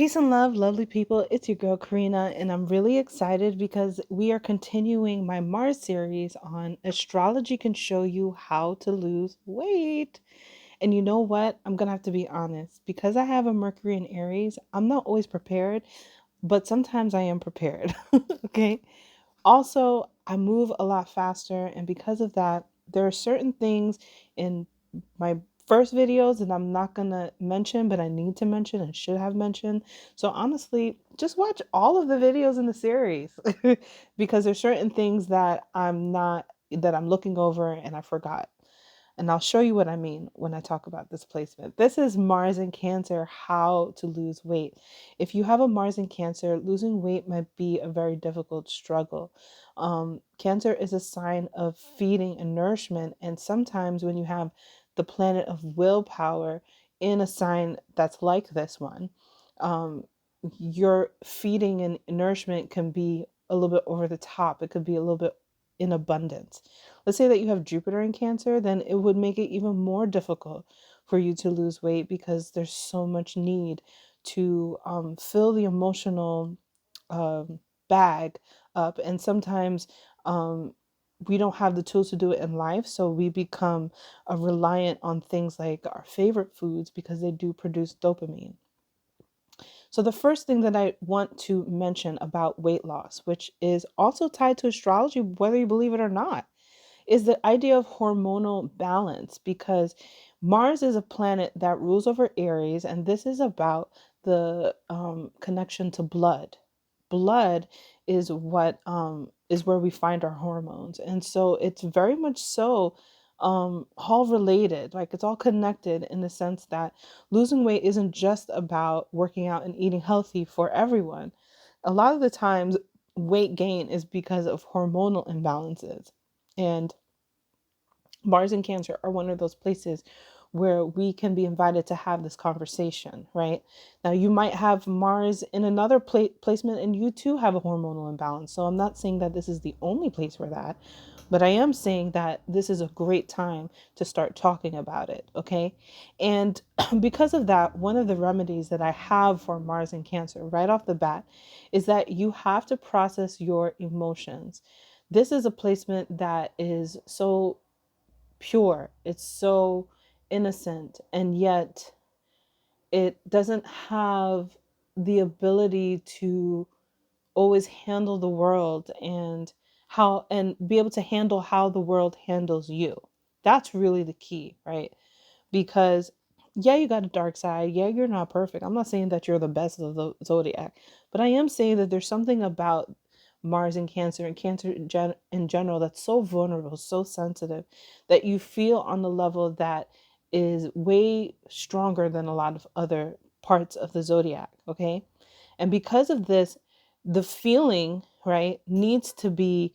Peace and love, lovely people. It's your girl Karina, and I'm really excited because we are continuing my Mars series on astrology can show you how to lose weight. And you know what? I'm gonna have to be honest. Because I have a Mercury in Aries, I'm not always prepared, but sometimes I am prepared. Okay. Also, I move a lot faster, and because of that, there are certain things in my first videos that I'm not gonna mention, but I need to mention and should have mentioned. So honestly, just watch all of the videos in the series because there's certain things that I'm looking over and I forgot. And I'll show you what I mean when I talk about this placement. This is Mars in Cancer, how to lose weight. If you have a Mars in Cancer, losing weight might be a very difficult struggle. Cancer is a sign of feeding and nourishment. And sometimes when you have the planet of willpower in a sign that's like this one, um, your feeding and nourishment can be a little bit over the top. It could be a little bit in abundance. Let's say that you have Jupiter in Cancer, then it would make it even more difficult for you to lose weight because there's so much need to fill the emotional um, bag up. And sometimes um, we don't have the tools to do it in life. So we become reliant on things like our favorite foods because they do produce dopamine. So, the first thing that I want to mention about weight loss, which is also tied to astrology, whether you believe it or not, is the idea of hormonal balance because Mars is a planet that rules over Aries, and this is about the connection to blood. Blood is where we find our hormones, and so it's very much so all related. Like it's all connected in the sense that losing weight isn't just about working out and eating healthy for everyone. A lot of the times, weight gain is because of hormonal imbalances. And Mars and Cancer are one of those places where we can be invited to have this conversation, right? Now, you might have Mars in another placement and you too have a hormonal imbalance. So I'm not saying that this is the only place for that, but I am saying that this is a great time to start talking about it, okay? And because of that, one of the remedies that I have for Mars and Cancer right off the bat is that you have to process your emotions. This is a placement that is so pure, it's so innocent, and yet it doesn't have the ability to always handle the world and be able to handle how the world handles you. That's really the key, right? Because yeah, you got a dark side. Yeah, you're not perfect. I'm not saying that you're the best of the zodiac, but I am saying that there's something about Mars and Cancer in general that's so vulnerable, so sensitive, that you feel on the level that is way stronger than a lot of other parts of the zodiac. Okay. And because of this, the feeling, right, needs to be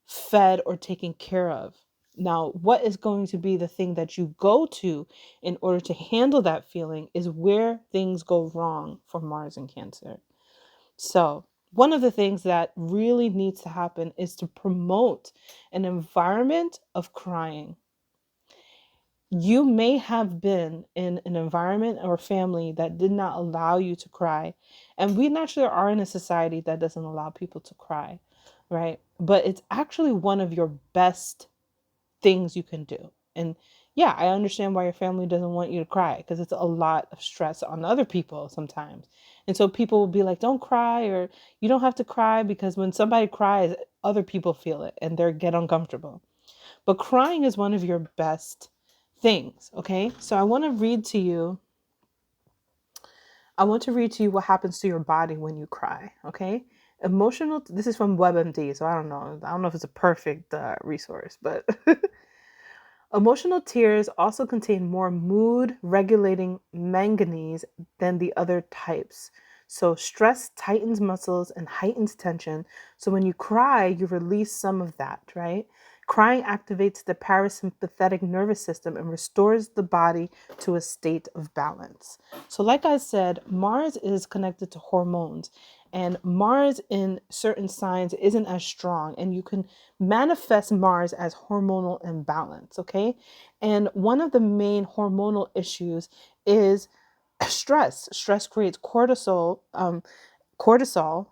fed or taken care of. Now, what is going to be the thing that you go to in order to handle that feeling is where things go wrong for Mars and Cancer. So, one of the things that really needs to happen is to promote an environment of crying. You may have been in an environment or family that did not allow you to cry. And we naturally are in a society that doesn't allow people to cry, right? But it's actually one of your best things you can do. And yeah, I understand why your family doesn't want you to cry because it's a lot of stress on other people sometimes. And so people will be like, don't cry, or you don't have to cry, because when somebody cries, other people feel it and they get uncomfortable. But crying is one of your best things, okay? So I want to read to you what happens to your body when you cry, okay? This is from WebMD, so I don't know. I don't know if it's a perfect resource, but emotional tears also contain more mood regulating manganese than the other types. So, stress tightens muscles and heightens tension. So, when you cry, you release some of that, right? Crying activates the parasympathetic nervous system and restores the body to a state of balance. So, like I said, Mars is connected to hormones, and Mars in certain signs isn't as strong, and you can manifest Mars as hormonal imbalance, okay? And one of the main hormonal issues is Stress creates cortisol,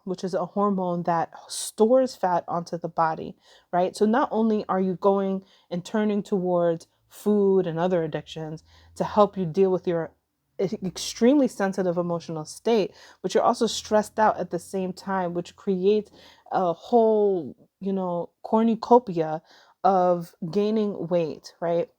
which is a hormone that stores fat onto the body, right? So not only are you going and turning towards food and other addictions to help you deal with your extremely sensitive emotional state, but you're also stressed out at the same time, which creates a whole, cornucopia of gaining weight, right?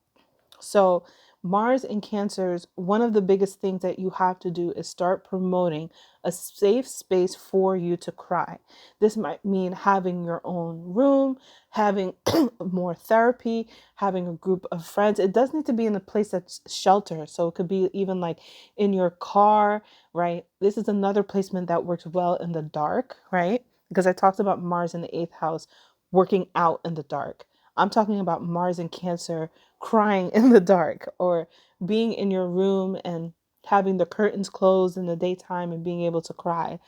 So, Mars in Cancers, one of the biggest things that you have to do is start promoting a safe space for you to cry. This might mean having your own room, having more therapy, having a group of friends. It does need to be in a place that's shelter. So, it could be even like in your car, right? This is another placement that works well in the dark, right? Because I talked about Mars in the eighth house working out in the dark. I'm talking about Mars in Cancer crying in the dark, or being in your room and having the curtains closed in the daytime and being able to cry.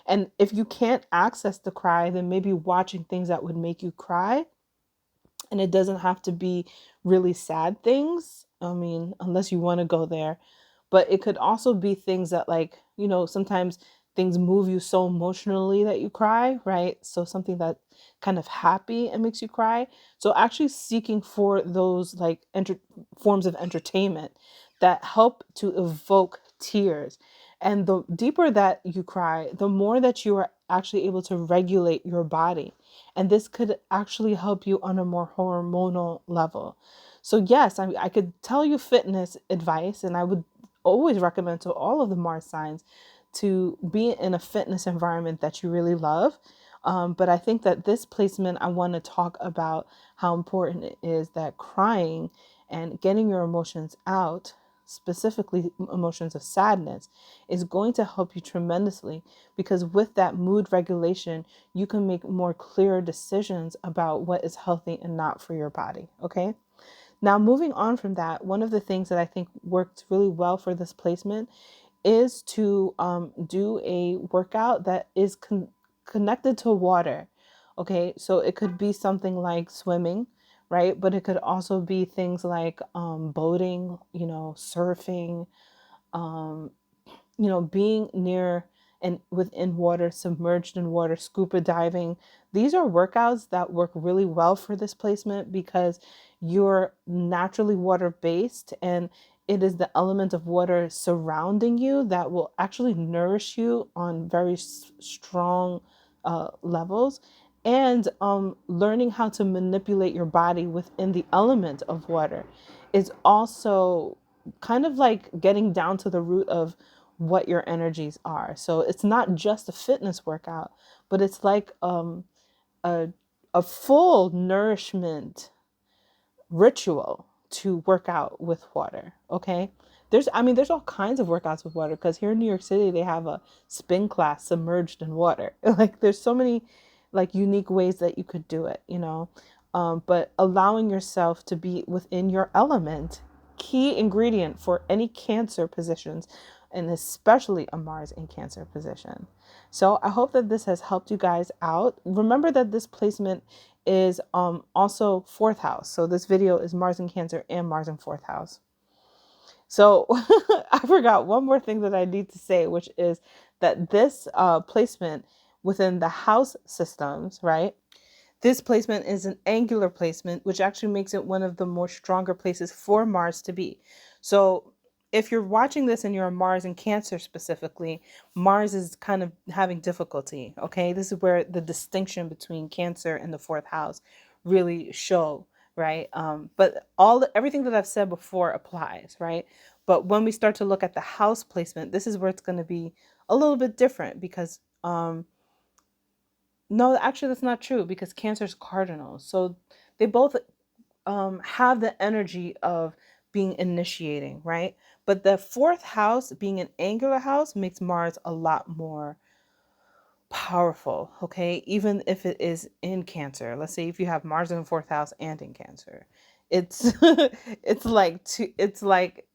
And if you can't access the cry, then maybe watching things that would make you cry, and it doesn't have to be really sad things. I mean, unless you want to go there. But it could also be things that, like, sometimes things move you so emotionally that you cry, right? So something that kind of happy and makes you cry. So actually seeking for those like forms of entertainment that help to evoke tears. And the deeper that you cry, the more that you are actually able to regulate your body, and this could actually help you on a more hormonal level. So yes, I could tell you fitness advice, and I would always recommend to all of the Mars signs to be in a fitness environment that you really love. But I think that this placement, I want to talk about how important it is that crying and getting your emotions out, specifically emotions of sadness, is going to help you tremendously, because with that mood regulation, you can make more clear decisions about what is healthy and not for your body. Okay. Now, moving on from that, one of the things that I think worked really well for this placement is to do a workout that is connected to water. Okay, so it could be something like swimming, right? But it could also be things like boating, surfing, um, being near and within water, submerged in water, scuba diving. These are workouts that work really well for this placement because you're naturally water based, and it is the element of water surrounding you that will actually nourish you on very strong levels. And learning how to manipulate your body within the element of water is also kind of like getting down to the root of what your energies are. So it's not just a fitness workout, but it's like a, a full nourishment ritual to work out with water. Okay. There's all kinds of workouts with water, because here in New York City, they have a spin class submerged in water. Like there's so many like unique ways that you could do it. But allowing yourself to be within your element, key ingredient for any Cancer positions, and especially a Mars in Cancer position. So I hope that this has helped you guys out. Remember that this placement is also fourth house. So this video is Mars in Cancer and Mars in fourth house. So I forgot one more thing that I need to say, which is that this placement within the house systems, right? This placement is an angular placement, which actually makes it one of the more stronger places for Mars to be. So if you're watching this and you're a Mars in Cancer specifically, Mars is kind of having difficulty. Okay. This is where the distinction between Cancer and the fourth house really show, right? But everything that I've said before applies, right? But when we start to look at the house placement, this is where it's going to be a little bit different, because no, actually, that's not true, because Cancer is cardinal. So they both have the energy of being initiating, right? But the fourth house, being an angular house, makes Mars a lot more powerful, okay? Even if it is in Cancer. Let's say if you have Mars in the fourth house and in Cancer, it's it's like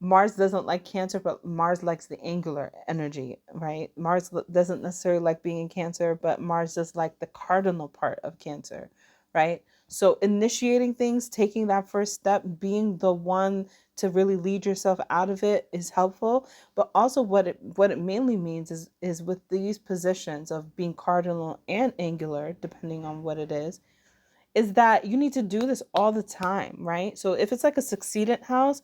Mars doesn't like Cancer, but Mars likes the angular energy, right? Mars doesn't necessarily like being in Cancer, but Mars does like the cardinal part of Cancer, right? So initiating things, taking that first step, being the one to really lead yourself out of it is helpful. But also what it mainly means is with these positions of being cardinal and angular, depending on what it is that you need to do this all the time, right? So if it's like a succeedant house,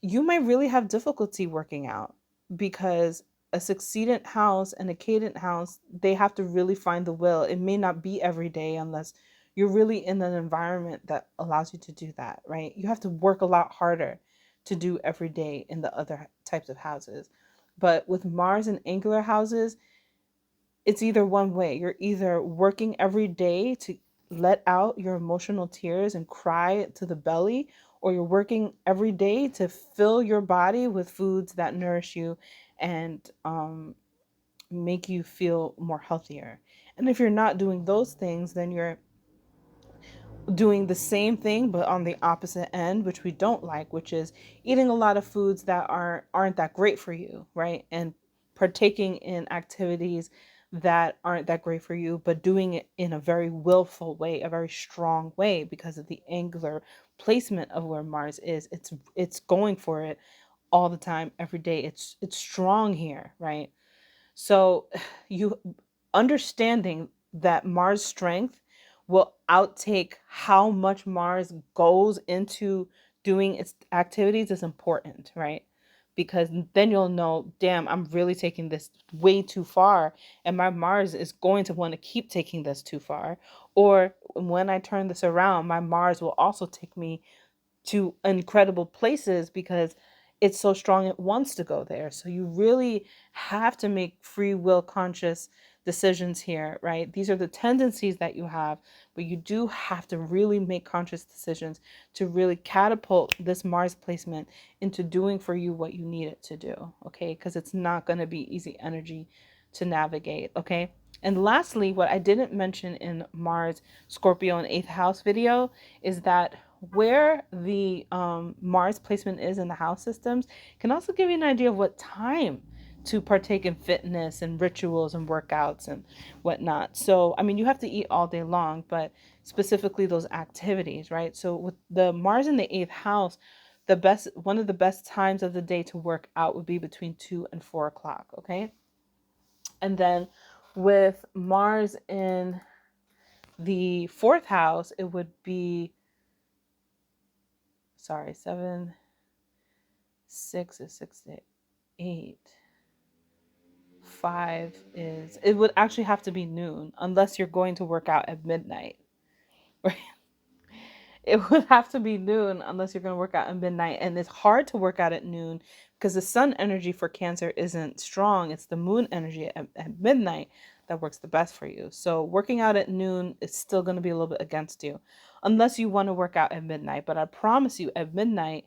you might really have difficulty working out, because a succeedant house and a cadent house, they have to really find the will. It may not be every day unless you're really in an environment that allows you to do that, right? You have to work a lot harder to do every day in the other types of houses. But with Mars and angular houses, it's either one way. You're either working every day to let out your emotional tears and cry to the belly, or you're working every day to fill your body with foods that nourish you and make you feel more healthier. And if you're not doing those things, then you're doing the same thing but on the opposite end, which we don't like, which is eating a lot of foods that aren't that great for you, right? And partaking in activities that aren't that great for you, but doing it in a very willful way, a very strong way, because of the angular placement of where Mars is. It's going for it all the time, every day. It's strong here, right? So you understanding that Mars strength will outtake how much Mars goes into doing its activities is important, right? Because then you'll know, damn, I'm really taking this way too far, and my Mars is going to want to keep taking this too far. Or when I turn this around, my Mars will also take me to incredible places because it's so strong it wants to go there. So you really have to make free will conscious decisions here, right? These are the tendencies that you have, but you do have to really make conscious decisions to really catapult this Mars placement into doing for you what you need it to do, okay? Because it's not going to be easy energy to navigate, okay? And lastly, what I didn't mention in Mars, Scorpio, and eighth house video is that where the Mars placement is in the house systems can also give you an idea of what time to partake in fitness and rituals and workouts and whatnot. So, I mean, you have to eat all day long, but specifically those activities, right? So, with the Mars in the eighth house, one of the best times of the day to work out would be between 2 and 4 o'clock, okay? And then with Mars in the fourth house, it would be, sorry, 7, 6 is 6 to 8. 5 is, it would actually have to be noon unless you're going to work out at midnight. Right? It would have to be noon unless you're going to work out at midnight. And it's hard to work out at noon because the sun energy for Cancer isn't strong. It's the moon energy at midnight that works the best for you. So working out at noon is still going to be a little bit against you unless you want to work out at midnight. But I promise you, at midnight,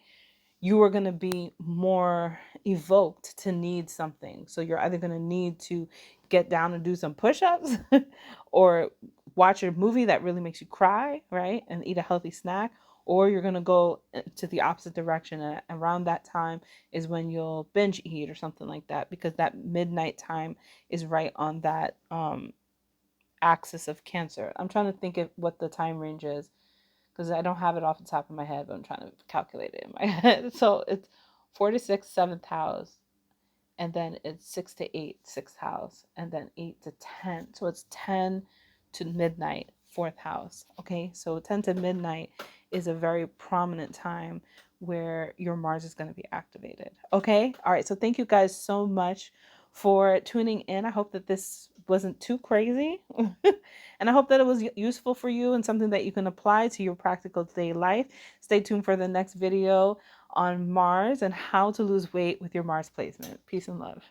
you are going to be more evoked to need something. So you're either going to need to get down and do some push-ups or watch a movie that really makes you cry, right? And eat a healthy snack, or you're going to go to the opposite direction, and around that time is when you'll binge eat or something like that, because that midnight time is right on that axis of Cancer. I'm trying to think of what the time range is, because I don't have it off the top of my head, but I'm trying to calculate it in my head. So it's 4 to 6, seventh house, and then it's 6 to 8, sixth house, and then 8 to 10. So it's 10 to midnight, fourth house. Okay, so 10 to midnight is a very prominent time where your Mars is going to be activated. Okay, all right. So thank you guys so much for tuning in. I hope that this wasn't too crazy. And I hope that it was useful for you and something that you can apply to your practical day life. Stay tuned for the next video on Mars and how to lose weight with your Mars placement. Peace and love.